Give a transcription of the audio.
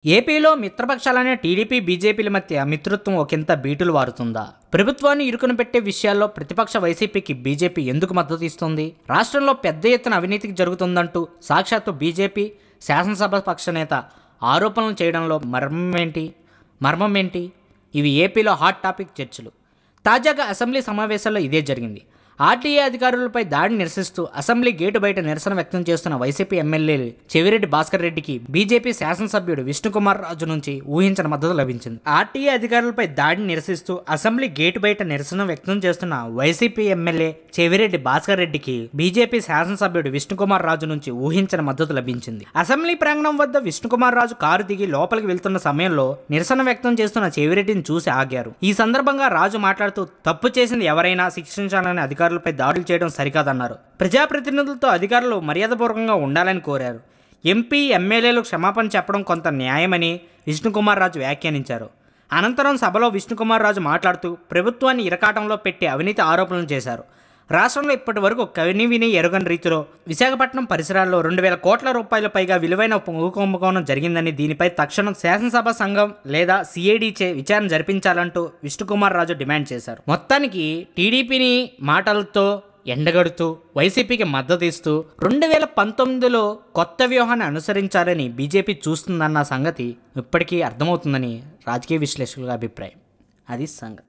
ఏపీలో మిత్రపక్షాలనే టీడీపీ బీజేపీల మధ్య మిత్రత్వం ఒకంత బీటులు వారుతుందా? ప్రభుత్వాన్ని ఇరుకున పెట్టే విషయాల్లో ప్రతిపక్ష వైసీపీకి బీజేపీ ఎందుకు మద్దతు ఇస్తుంది? రాష్ట్రంలో పెద్ద ఎత్తున అవినీతికి జరుగుతుందంటూ సాక్షాత్తు బీజేపీ శాసనసభ పక్ష నేత ఆరోపణలు చేయడంలో మర్మం ఏంటి? ఇవి ఏపీలో హాట్ టాపిక్ చర్చలు. తాజాగా అసెంబ్లీ సమావేశాల్లో ఇదే జరిగింది. ఆర్టీఏ అధికారులపై దాడిని నిరసిస్తూ అసెంబ్లీ గేటు బయట నిరసన వ్యక్తం చేస్తున్న వైసీపీ ఎమ్మెల్యే చెవిరెడ్డి భాస్కర్ రెడ్డికి బీజేపీ శాసనసభ్యుడు విష్ణుకుమార్ రాజు నుంచి ఊహించని మద్దతు లభించింది. ఆర్టీఏ అధికారులపై దాడిని నిరసిస్తూ అసెంబ్లీ గేటు బయట నిరసన వ్యక్తం చేస్తున్న వైసీపీ ఎమ్మెల్యే చెవిరెడ్డి భాస్కర్ రెడ్డికి బీజేపీ శాసనసభ్యుడు విష్ణుకుమార్ రాజు నుంచి ఊహించని మద్దతు లభించింది. అసెంబ్లీ ప్రాంగణం వద్ద విష్ణుకుమార్ రాజు కారు దిగి లోపలికి వెళ్తున్న సమయంలో నిరసన వ్యక్తం చేస్తున్న చెవిరెడ్డిని చూసి ఆగారు. ఈ సందర్భంగా రాజు మాట్లాడుతూ తప్పు చేసింది ఎవరైనా శిక్షించాలని అధికారులపై దాడులు చేయడం సరికాదన్నారు. ప్రజాప్రతినిధులతో అధికారులు మర్యాదపూర్వకంగా ఉండాలని కోరారు. ఎంపీ ఎమ్మెల్యేలు క్షమాపణ చెప్పడం కొంత న్యాయమని విష్ణుకుమార్ రాజు వ్యాఖ్యానించారు. అనంతరం సభలో విష్ణుకుమార్ రాజు మాట్లాడుతూ ప్రభుత్వాన్ని ఇరకాటంలో పెట్టి అవినీతి ఆరోపణలు చేశారు. రాష్ట్రంలో ఇప్పటి వరకు కనివిని ఎరుగని రీతిలో విశాఖపట్నం పరిసరాల్లో 2,000 కోట్ల రూపాయల పైగా విలువైన కుంభకోణం జరిగిందని, దీనిపై తక్షణం శాసనసభ సంఘం లేదా సిఐడిచే విచారణ జరిపించాలంటూ విష్ణుకుమార్ రాజు డిమాండ్ చేశారు. మొత్తానికి టీడీపీని మాటలతో ఎండగడుతూ వైసీపీకి మద్దతు ఇస్తూ 2019లో కొత్త వ్యూహాన్ని అనుసరించాలని బీజేపీ చూస్తుందన్న సంగతి ఇప్పటికీ అర్థమవుతుందని రాజకీయ విశ్లేషకుల అభిప్రాయం. అది సంగతి.